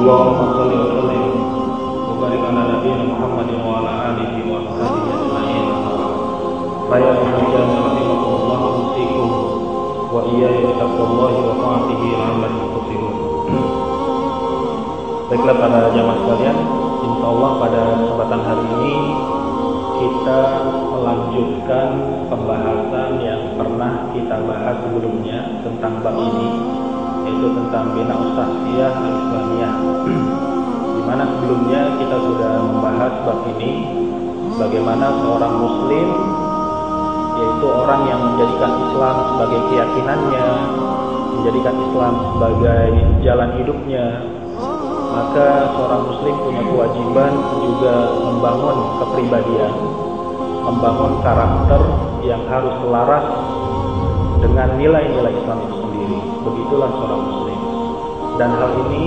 Allahumma shalli wa sallim wa barik ala nabiyyina Muhammadin wa ala alihi wa sahbihi ajma'in. Saya Muhammad rahimakumullah usikum wa iyaya bi taqwallahi wa ta'atihi la'allakum tuflihun. Baiklah para jamaah sekalian, insyaallah pada kesempatan hari ini kita melanjutkan pembahasan yang pernah kita bahas sebelumnya tentang bab ini, yaitu tentang bina'us syakhsiyah al-islamiyah. Di mana sebelumnya kita sudah membahas bab ini, bagaimana seorang muslim, yaitu orang yang menjadikan Islam sebagai keyakinannya, menjadikan Islam sebagai jalan hidupnya, maka seorang muslim punya kewajiban juga membangun kepribadian, membangun karakter yang harus selaras dengan nilai-nilai Islam itu sendiri. Begitulah seorang muslim. Dan hal ini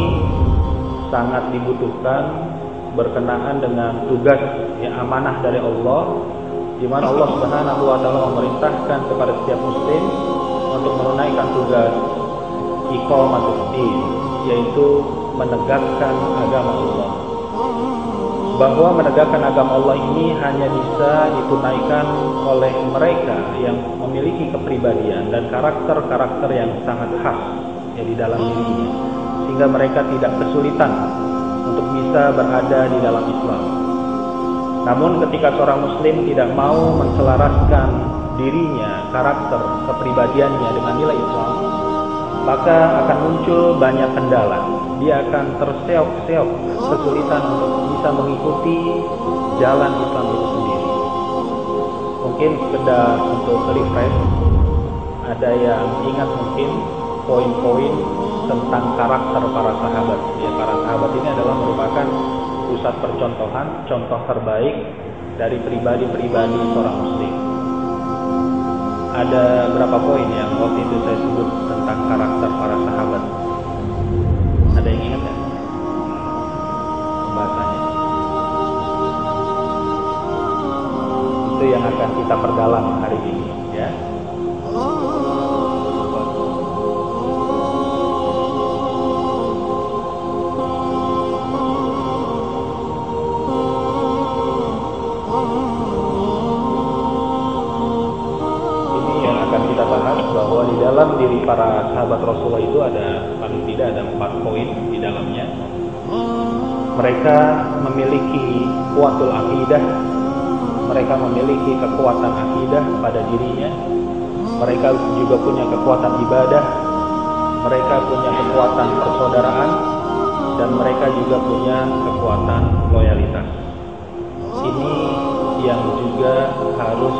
sangat dibutuhkan berkenaan dengan tugas amanah dari Allah, di mana Allah Subhanahu wa taala memerintahkan kepada setiap muslim untuk menunaikan tugas iqamatus din, yaitu menegakkan agama Allah. Bahwa menegakkan agama Allah ini hanya bisa ditunaikan oleh mereka yang memiliki kepribadian dan karakter-karakter yang sangat khas di dalam dirinya, sehingga mereka tidak kesulitan untuk bisa berada di dalam Islam. Namun ketika seorang muslim tidak mau menselaraskan dirinya, karakter, kepribadiannya dengan nilai Islam, maka akan muncul banyak kendala. Dia akan terseok-seok, kesulitan untuk bisa mengikuti jalan Islam itu sendiri. Mungkin sekedar untuk refresh, ada yang ingat mungkin poin-poin tentang karakter para sahabat. Ya, para sahabat ini adalah merupakan pusat percontohan, contoh terbaik dari pribadi-pribadi seorang muslim. Ada berapa poin yang waktu itu saya sebut tentang karakter para sahabat? Ada yang ingat ya? Pembahasannya itu yang akan kita perdalam hari ini, ya. Bahwa di dalam diri para sahabat Rasulullah itu ada paling tidak ada 4 poin di dalamnya. Mereka memiliki kuatul akidah, mereka memiliki kekuatan akidah pada dirinya, mereka juga punya kekuatan ibadah, mereka punya kekuatan persaudaraan, dan mereka juga punya kekuatan loyalitas. Ini yang juga harus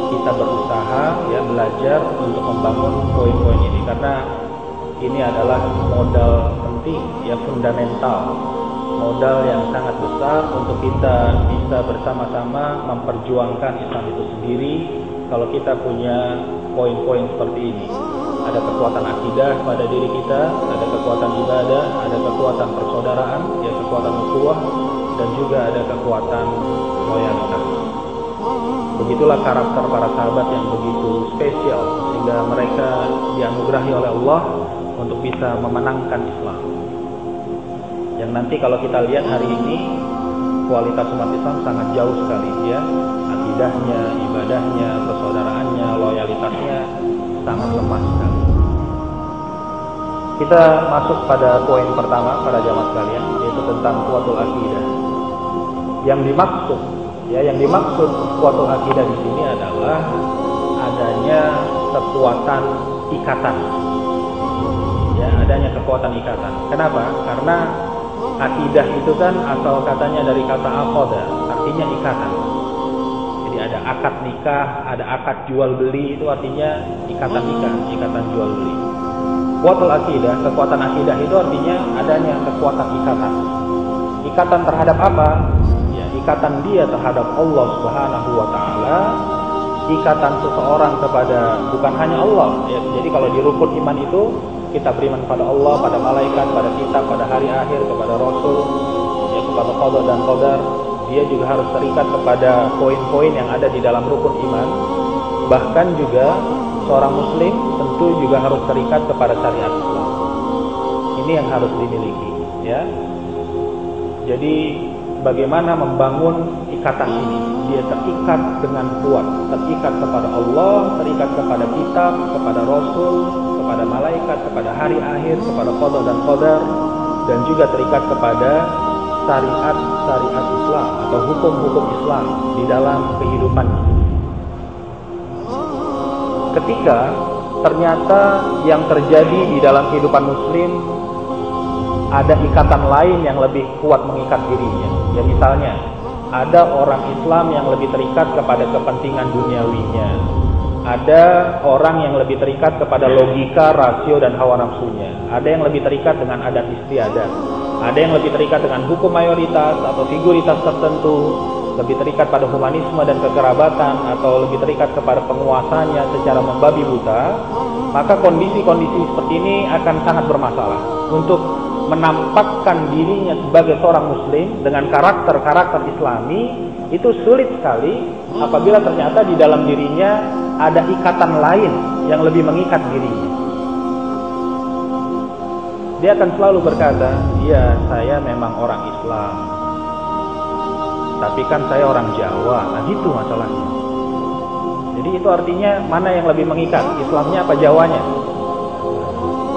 kita berusaha belajar untuk membangun poin-poin ini, karena ini adalah modal penting, fundamental, modal yang sangat besar untuk kita bisa bersama-sama memperjuangkan Islam itu sendiri. Kalau kita punya poin-poin seperti ini, ada kekuatan akidah pada diri kita, ada kekuatan ibadah, ada kekuatan persaudaraan, kekuatan ukhuwah, dan juga ada kekuatan loyalitas. Begitulah karakter para sahabat yang begitu spesial, sehingga mereka dianugerahi oleh Allah untuk bisa memenangkan Islam. Yang nanti kalau kita lihat hari ini, kualitas umat Islam sangat jauh sekali, akidahnya, ibadahnya, persaudaraannya, loyalitasnya sangat lemah sekali. Kita masuk pada poin pertama pada jamaah sekalian, yaitu tentang kuatul akidah. Yang dimaksud kuatul akidah di sini adalah adanya kekuatan ikatan. Adanya kekuatan ikatan. Kenapa? Karena akidah itu kan asal katanya dari kata aqada, artinya ikatan. Jadi ada akad nikah, ada akad jual beli, itu artinya ikatan nikah, ikatan jual beli. Kuatul akidah, kekuatan akidah itu artinya adanya kekuatan ikatan. Ikatan terhadap apa? Ikatan dia terhadap Allah Subhanahu wa taala, ikatan seseorang kepada bukan hanya Allah. Jadi kalau di rukun iman itu kita beriman pada Allah, pada malaikat, pada kitab, pada hari akhir, kepada Rasul, kepada qada dan qadar. Dia juga harus terikat kepada poin-poin yang ada di dalam rukun iman. Bahkan juga seorang muslim tentu juga harus terikat kepada syariat Islam. Ini yang harus dimiliki. Ya. Jadi bagaimana membangun ikatan ini? Dia terikat dengan kuat, terikat kepada Allah, terikat kepada kitab, kepada Rasul, kepada malaikat, kepada hari akhir, kepada qada dan qadar, dan juga terikat kepada syariat Islam atau hukum-hukum Islam di dalam kehidupannya. Ketika ternyata yang terjadi di dalam kehidupan muslim ada ikatan lain yang lebih kuat mengikat dirinya. Ya misalnya, ada orang Islam yang lebih terikat kepada kepentingan duniawinya. Ada orang yang lebih terikat kepada logika, rasio, dan hawa nafsunya. Ada yang lebih terikat dengan adat istiadat. Ada yang lebih terikat dengan hukum mayoritas atau figuritas tertentu. Lebih terikat pada humanisme dan kekerabatan, atau lebih terikat kepada penguasanya secara membabi buta. Maka kondisi-kondisi seperti ini akan sangat bermasalah untuk menampakkan dirinya sebagai seorang muslim dengan karakter-karakter islami. Itu sulit sekali apabila ternyata di dalam dirinya ada ikatan lain yang lebih mengikat dirinya. Dia akan selalu berkata, "Ya, saya memang orang Islam, tapi kan saya orang Jawa." Nah gitu masalahnya. Jadi itu artinya mana yang lebih mengikat, Islamnya apa Jawanya?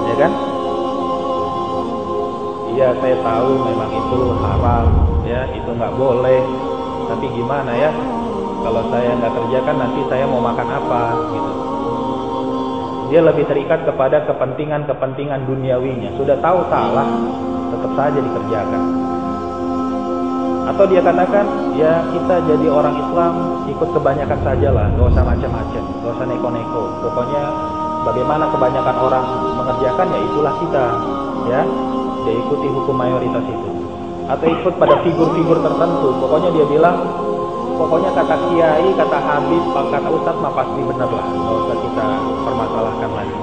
Ya kan? Iya, saya tahu memang itu haram, ya itu nggak boleh. Tapi gimana ya? Kalau saya nggak kerjakan nanti saya mau makan apa? Gitu. Dia lebih terikat kepada kepentingan duniawinya. Sudah tahu salah, tetap saja dikerjakan. Atau dia katakan, ya kita jadi orang Islam ikut kebanyakan sajalah, nggak usah macam-macam, nggak usah neko-neko. Pokoknya bagaimana kebanyakan orang mengerjakan, ya itulah kita, ya. Dia ikuti hukum mayoritas itu. Atau ikut pada figur-figur tertentu. Pokoknya dia bilang, pokoknya kata kiai, kata habib, kata ustadz mah pasti benar lah, nggak usah kita permasalahkan lagi.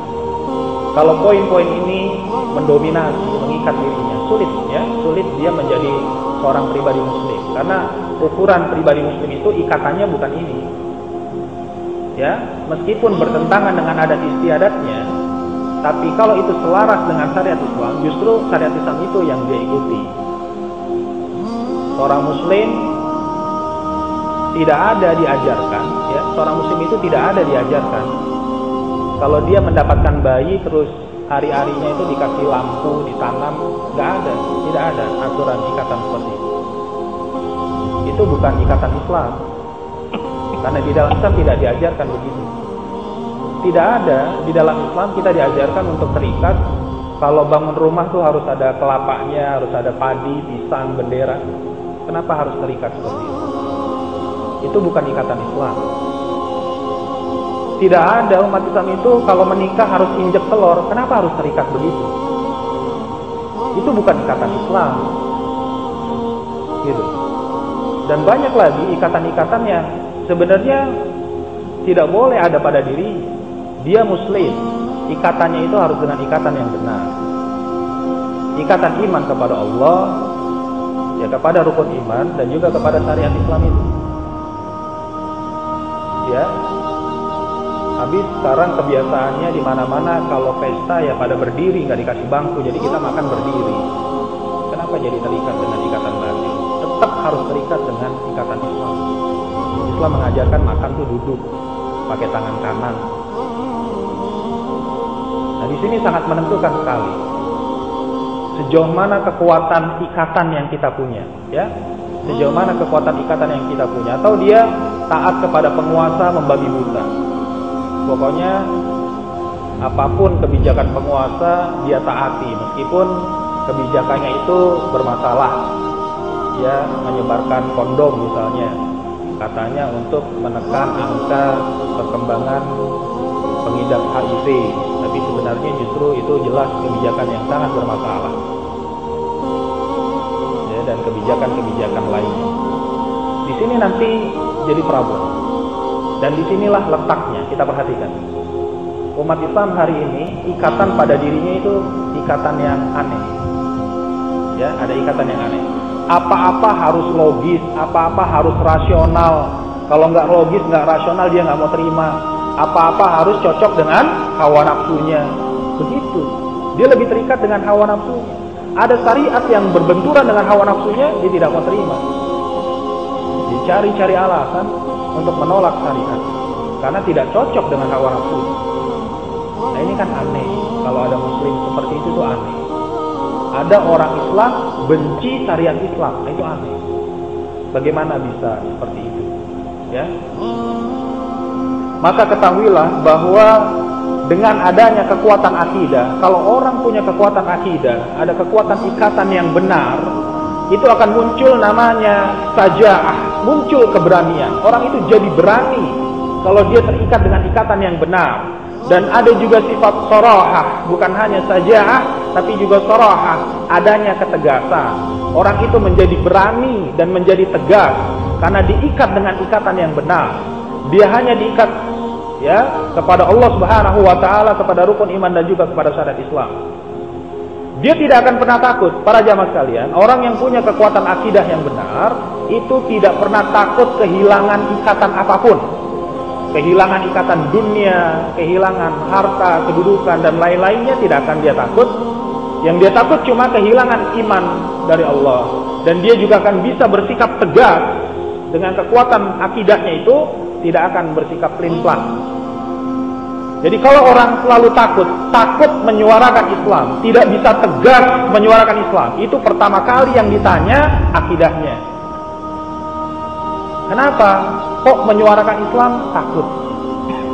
Kalau poin-poin ini mendominasi, mengikat dirinya, sulit ya, sulit dia menjadi seorang pribadi muslim. Karena ukuran pribadi muslim itu ikatannya bukan ini. Ya, meskipun bertentangan dengan adat istiadatnya, tapi kalau itu selaras dengan syariat Islam, justru syariat Islam itu yang dia ikuti. Seorang muslim tidak ada diajarkan, ya, seorang muslim itu tidak ada diajarkan. Kalau dia mendapatkan bayi terus hari-harinya itu dikasih lampu, ditanam, nggak ada, tidak ada aturan ikatan seperti itu. Itu bukan ikatan Islam, karena di dalam Islam tidak diajarkan begitu. Tidak ada di dalam Islam kita diajarkan untuk terikat. Kalau bangun rumah tuh harus ada kelapanya, harus ada padi, pisang, bendera. Kenapa harus terikat seperti itu? Itu bukan ikatan Islam. Tidak ada umat Islam itu kalau menikah harus injek telur. Kenapa harus terikat begitu? Itu bukan ikatan Islam. Gitu. Dan banyak lagi ikatan-ikatan yang sebenarnya tidak boleh ada pada diri. Dia muslim, ikatannya itu harus dengan ikatan yang benar. Ikatan iman kepada Allah, ya kepada rukun iman, dan juga kepada syariat Islam itu. Ya, habis sekarang kebiasaannya di mana-mana kalau pesta ya pada berdiri, nggak dikasih bangku, jadi kita makan berdiri. Kenapa jadi terikat dengan ikatan batin? Tetap harus terikat dengan ikatan Islam. Islam mengajarkan makan tuh duduk, pakai tangan kanan. Nah, di sini sangat menentukan sekali sejauh mana kekuatan ikatan yang kita punya, ya. Sejauh mana kekuatan ikatan yang kita punya, atau dia taat kepada penguasa membabi buta. Pokoknya apapun kebijakan penguasa dia taati meskipun kebijakannya itu bermasalah. Ya, menyebarkan kondom misalnya, katanya untuk menekan angka perkembangan pengidap HIV, tapi sebenarnya justru itu jelas kebijakan yang sangat bermasalah. Ya, dan kebijakan-kebijakan lainnya. Di sini nanti jadi problem. Dan disinilah letaknya, kita perhatikan. Umat Islam hari ini ikatan pada dirinya itu ikatan yang aneh. Ya, ada ikatan yang aneh. Apa-apa harus logis, apa-apa harus rasional. Kalau nggak logis, nggak rasional, dia nggak mau terima. Apa-apa harus cocok dengan hawa nafsunya. Begitu. Dia lebih terikat dengan hawa nafsunya. Ada syariat yang berbenturan dengan hawa nafsunya, dia tidak mau terima. Dicari-cari alasan untuk menolak syariat karena tidak cocok dengan hawa nafsu. Nah ini kan aneh. Kalau ada muslim seperti itu tuh aneh. Ada orang Islam benci syariat Islam, nah, itu aneh. Bagaimana bisa seperti itu? Ya. Maka ketahuilah bahwa dengan adanya kekuatan akidah, kalau orang punya kekuatan akidah, ada kekuatan ikatan yang benar, itu akan muncul namanya saja'ah, muncul keberanian. Orang itu jadi berani kalau dia terikat dengan ikatan yang benar. Dan ada juga sifat sorahah, bukan hanya saja'ah, tapi juga sorahah, adanya ketegasan. Orang itu menjadi berani dan menjadi tegas karena diikat dengan ikatan yang benar. Dia hanya diikat ya kepada Allah Subhanahu wa taala, kepada rukun iman dan juga kepada syariat Islam. Dia tidak akan pernah takut. Para jamaah sekalian, orang yang punya kekuatan akidah yang benar itu tidak pernah takut kehilangan ikatan apapun. Kehilangan ikatan dunia, kehilangan harta, kedudukan dan lain-lainnya tidak akan dia takut. Yang dia takut cuma kehilangan iman dari Allah. Dan dia juga akan bisa bersikap tegas dengan kekuatan akidahnya itu, tidak akan bersikap pelin-pelan. Jadi kalau orang selalu takut menyuarakan Islam, tidak bisa tegas menyuarakan Islam, itu pertama kali yang ditanya akidahnya. Kenapa? Kok menyuarakan Islam takut?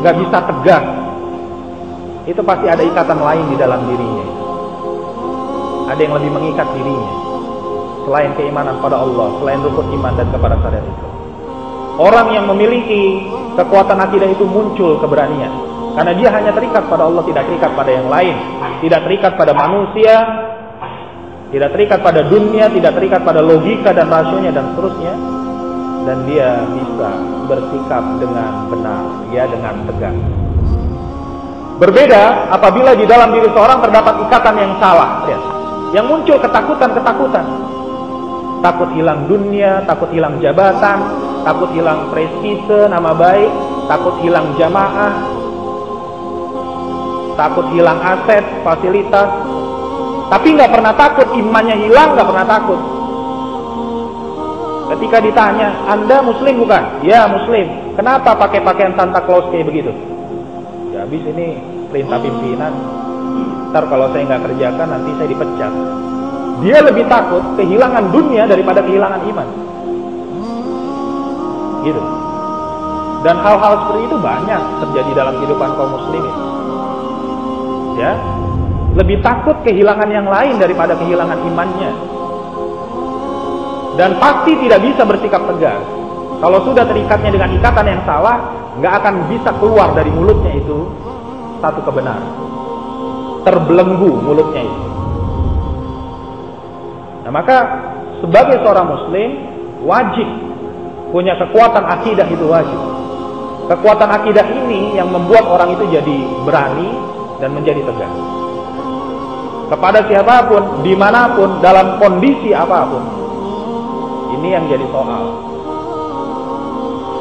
Gak bisa tegas. Itu pasti ada ikatan lain di dalam dirinya. Ada yang lebih mengikat dirinya selain keimanan pada Allah, selain rukun iman dan kepada syariat Islam. Orang yang memiliki kekuatan akidah itu muncul keberanian. Karena dia hanya terikat pada Allah, tidak terikat pada yang lain. Tidak terikat pada manusia, tidak terikat pada dunia, tidak terikat pada logika dan rasionya dan seterusnya. Dan dia bisa bersikap dengan benar, ya, dengan tegas. Berbeda apabila di dalam diri seorang terdapat ikatan yang salah, ya. Yang muncul ketakutan-ketakutan. Takut hilang dunia, takut hilang jabatan, takut hilang prestise, nama baik, takut hilang jamaah, takut hilang aset, fasilitas. Tapi nggak pernah takut imannya hilang, nggak pernah takut. Ketika ditanya, Anda muslim bukan? Ya muslim. Kenapa pakai pakaian Santa Claus kayak begitu? Ya habis ini perintah pimpinan. Ntar kalau saya nggak kerjakan nanti saya dipecat. Dia lebih takut kehilangan dunia daripada kehilangan iman. Gitu. Dan hal-hal seperti itu banyak terjadi dalam kehidupan kaum muslimin. Ya, lebih takut kehilangan yang lain daripada kehilangan imannya. Dan pasti tidak bisa bersikap tegas. Kalau sudah terikatnya dengan ikatan yang salah, nggak akan bisa keluar dari mulutnya itu satu kebenaran. Terbelenggu mulutnya itu. Nah maka sebagai seorang muslim wajib punya kekuatan akidah, itu wajib. Kekuatan akidah ini yang membuat orang itu jadi berani dan menjadi tegas. Kepada siapapun, dimanapun, dalam kondisi apapun. Ini yang jadi soal.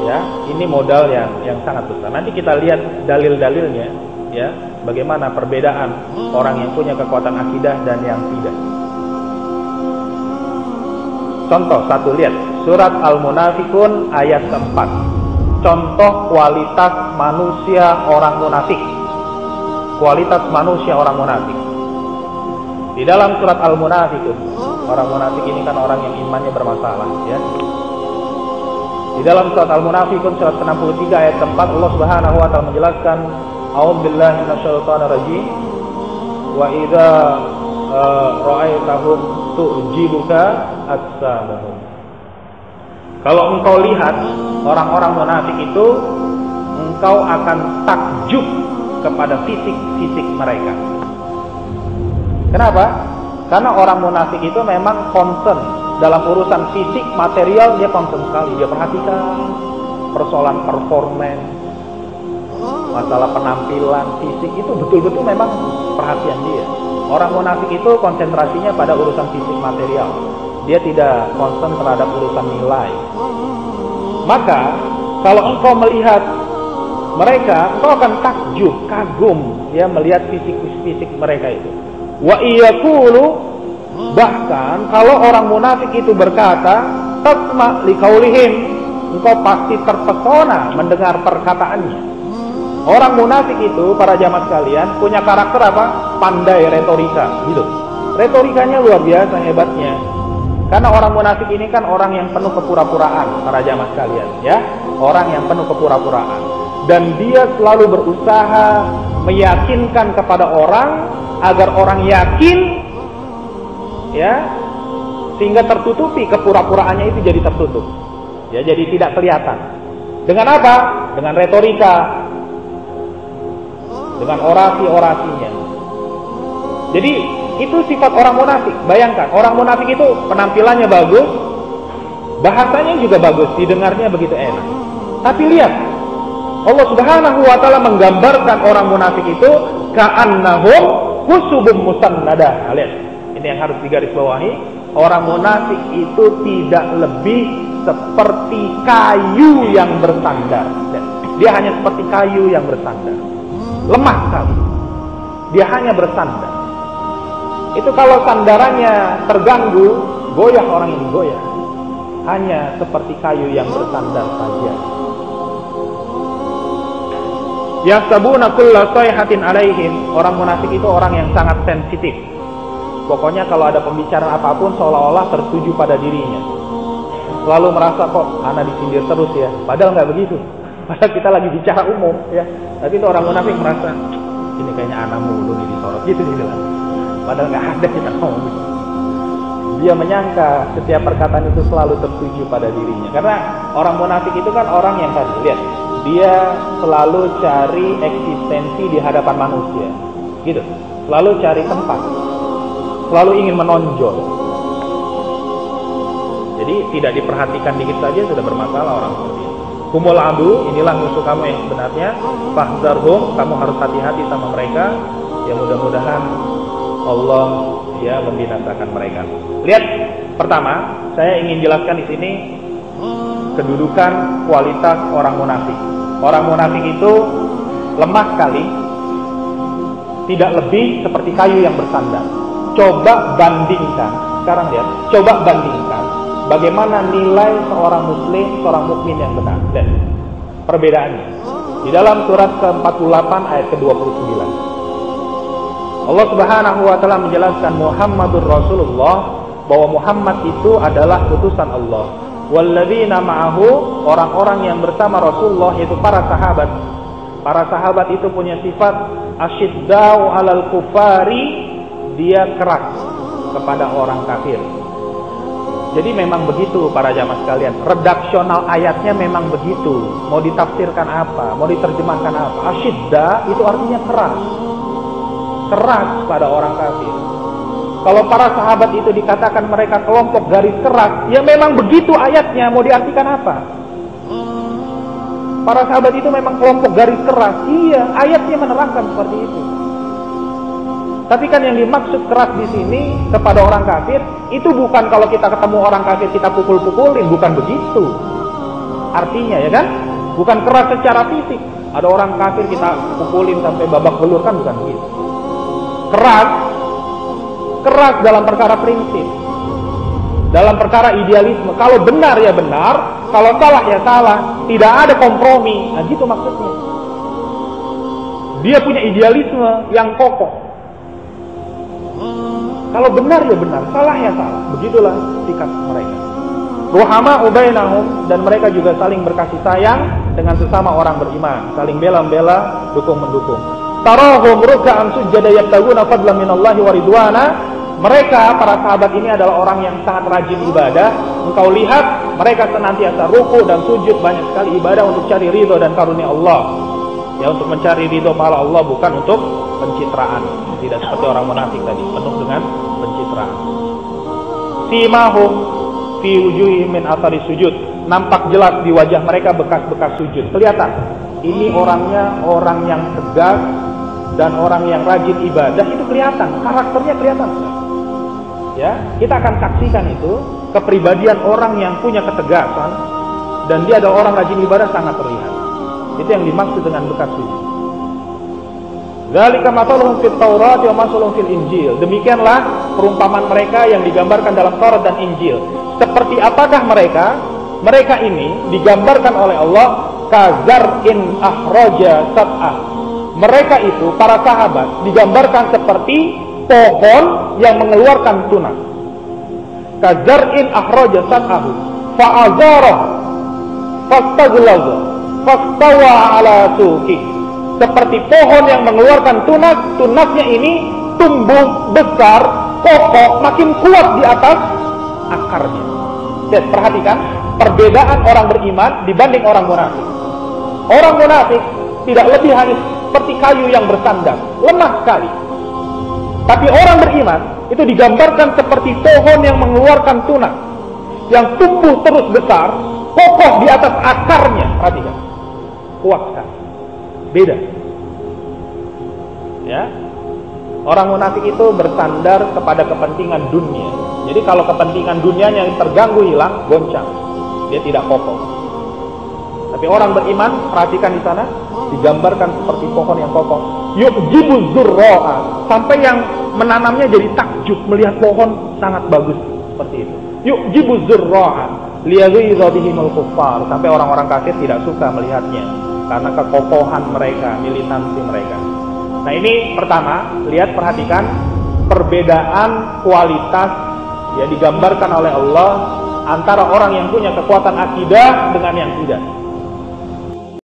Ya, ini modal yang sangat besar. Nanti kita lihat dalil-dalilnya, ya, bagaimana perbedaan orang yang punya kekuatan akidah dan yang tidak. Contoh satu, lihat surat Al-Munafikun ayat 4. Contoh kualitas manusia orang munafik. Kualitas manusia orang munafik. Di dalam surat Al-Munafikun, orang munafik ini kan orang yang imannya bermasalah, ya. Di dalam surat Al-Munafikun surat 63 ayat 4, Allah Subhanahu wa taala menjelaskan, A'udzubillahi minasyaitonir rajim. Wa idza ra'aitahum tu'jibuka ajsamuhum. Kalau engkau lihat orang-orang munafik itu, engkau akan takjub kepada fisik-fisik mereka. Kenapa? Karena orang munafik itu memang concern dalam urusan fisik, material, dia concern sekali. Dia perhatikan persoalan performance, masalah penampilan fisik, itu betul-betul memang perhatian dia. Orang munafik itu konsentrasinya pada urusan fisik material. Dia tidak concern terhadap urusan nilai. Maka kalau engkau melihat mereka, engkau akan takjub, kagum, ya, melihat fisik-fisik mereka itu. Wa iyaqulu, Bahkan kalau orang munafik itu berkata, tasma' liqaulihim, engkau pasti terpesona mendengar perkataannya. Orang munafik itu, para jamaah sekalian, punya karakter apa? Pandai retorika, gitu. Retorikanya luar biasa hebatnya. Karena orang munafik ini kan orang yang penuh kepura-puraan, para jamaah sekalian, ya. Orang yang penuh kepura-puraan. Dan dia selalu berusaha meyakinkan kepada orang agar orang yakin, ya, sehingga tertutupi kepura-puraannya itu jadi tertutup, ya, jadi tidak kelihatan. Dengan apa? Dengan retorika, dengan orasi-orasinya. Jadi itu sifat orang munafik. Bayangkan, orang munafik itu penampilannya bagus, bahasanya juga bagus, didengarnya begitu enak. Tapi lihat, Allah Subhanahu wa taala menggambarkan orang munafik itu ka'annahum husubun musannadah. Lihat, ini yang harus digarisbawahi. Orang munafik itu tidak lebih seperti kayu yang bersandar. Dia hanya seperti kayu yang bersandar. Lemah sekali. Dia hanya bersandar. Itu kalau sandarannya terganggu, goyah orang ini, goyah. Hanya seperti kayu yang bersandar saja. Yasabuna kulla sayhatin alaihim. Orang munafik itu orang yang sangat sensitif. Pokoknya kalau ada pembicaraan apapun seolah-olah tertuju pada dirinya. Selalu merasa kok ana disindir terus ya. Padahal nggak begitu. Padahal kita lagi bicara umum ya. Tapi itu orang munafik merasa ini kayaknya ana mulu nih disorot gitu gitu lah. Padahal nggak ada kita ngomong. Dia menyangka setiap perkataan itu selalu tertuju pada dirinya. Karena orang munafik itu kan orang yang tadi lihat, dia selalu cari eksistensi di hadapan manusia, gitu. Selalu cari tempat, selalu ingin menonjol. Jadi tidak diperhatikan dikit saja sudah bermasalah orang seperti itu. Humul adu, inilah musuh kamu yang sebenarnya. Fahdharhum, kamu harus hati-hati sama mereka. Ya mudah-mudahan Allah ya membinasakan mereka. Lihat, pertama saya ingin jelaskan di sini kedudukan kualitas orang munafik. Orang munafik itu lemah sekali, tidak lebih seperti kayu yang bersandar. Coba bandingkan, sekarang lihat, coba bandingkan bagaimana nilai seorang muslim, seorang mukmin yang benar. Dan perbedaannya di dalam surat ke-48 ayat ke-29. Allah Subhanahu wa taala menjelaskan Muhammadur Rasulullah, bahwa Muhammad itu adalah utusan Allah. Walladzina ma'ahu, orang-orang yang bersama Rasulullah, yaitu para sahabat. Para sahabat itu punya sifat asyiddau 'alal kufari, dia keras kepada orang kafir. Jadi memang begitu para jamaah sekalian. Redaksional ayatnya memang begitu. Mau ditafsirkan apa? Mau diterjemahkan apa? Asyidda itu artinya keras. Keras pada orang kafir. Kalau para sahabat itu dikatakan mereka kelompok garis keras, ya memang begitu ayatnya, mau diartikan apa? Para sahabat itu memang kelompok garis keras. Iya, ayatnya menerangkan seperti itu. Tapi kan yang dimaksud keras di sini kepada orang kafir, itu bukan kalau kita ketemu orang kafir kita pukul-pukulin, bukan begitu. Artinya ya kan? Bukan keras secara fisik. Ada orang kafir kita pukulin sampai babak belur, kan bukan begitu. Keras dalam perkara prinsip, dalam perkara idealisme. Kalau benar ya benar, kalau salah ya salah, tidak ada kompromi. Nah gitu maksudnya. Dia punya idealisme yang kokoh. Kalau benar ya benar, salah ya salah. Begitulah sikap mereka. Ruhama ubainahum, dan mereka juga saling berkasih sayang dengan sesama orang beriman, saling bela-bela, dukung-mendukung. Tarahum ruk'an sujada yabtaguna fadlan minallahi wa ridwana. Mereka, para sahabat ini adalah orang yang sangat rajin ibadah. Engkau lihat mereka senantiasa ruku dan sujud, banyak sekali ibadah untuk cari ridho dan karunia Allah. Ya, untuk mencari ridho pahala Allah, bukan untuk pencitraan. Tidak seperti orang munafik tadi, penuh dengan pencitraan. Simahum fi wujuhihim min athari sujud. Nampak jelas di wajah mereka bekas-bekas sujud. Kelihatan, ini orangnya orang yang tegas dan orang yang rajin ibadah, itu kelihatan, karakternya kelihatan. Ya, kita akan saksikan itu kepribadian orang yang punya ketegasan dan dia adalah orang rajin ibadah, sangat terlihat. Itu yang dimaksud dengan bekas sujud. Dzalika mathaluhum fit Taurat wa mathaluhum fil Injil. Demikianlah perumpamaan mereka yang digambarkan dalam Taurat dan Injil. Seperti apakah mereka? Mereka ini digambarkan oleh Allah kazar'in ahraja sat'ah. Mereka itu, para sahabat, digambarkan seperti pohon yang mengeluarkan tunas. Kazar'in ahraja sat'ahu fa'azarah fastaghlaza fastawa ala suqi. Seperti pohon yang mengeluarkan tunas, tunasnya ini tumbuh besar, kokoh, makin kuat di atas akarnya. Jadi perhatikan perbedaan orang beriman dibanding orang munafik. Orang munafik tidak lebih hanya seperti kayu yang bersandar, lemah sekali. Tapi orang beriman itu digambarkan seperti pohon yang mengeluarkan tunas, yang tumbuh terus besar, kokoh di atas akarnya. Perhatikan, kuat sekali. Beda. Ya. Orang munafik itu bersandar kepada kepentingan dunia. Jadi kalau kepentingan dunianya yang terganggu, hilang, goncang. Dia tidak kokoh. Tapi orang beriman, perhatikan di sana, digambarkan seperti pohon yang kokoh. Yu'jibu zurra'a, sampai yang menanamnya jadi takjub melihat pohon sangat bagus seperti itu. Yu'jibu zurra'a liyaghiza bihimul kuffar, sampai orang-orang kafir tidak suka melihatnya karena kekokohan mereka, militansi mereka. Nah ini pertama, lihat, perhatikan perbedaan kualitas yang digambarkan oleh Allah antara orang yang punya kekuatan akidah dengan yang tidak.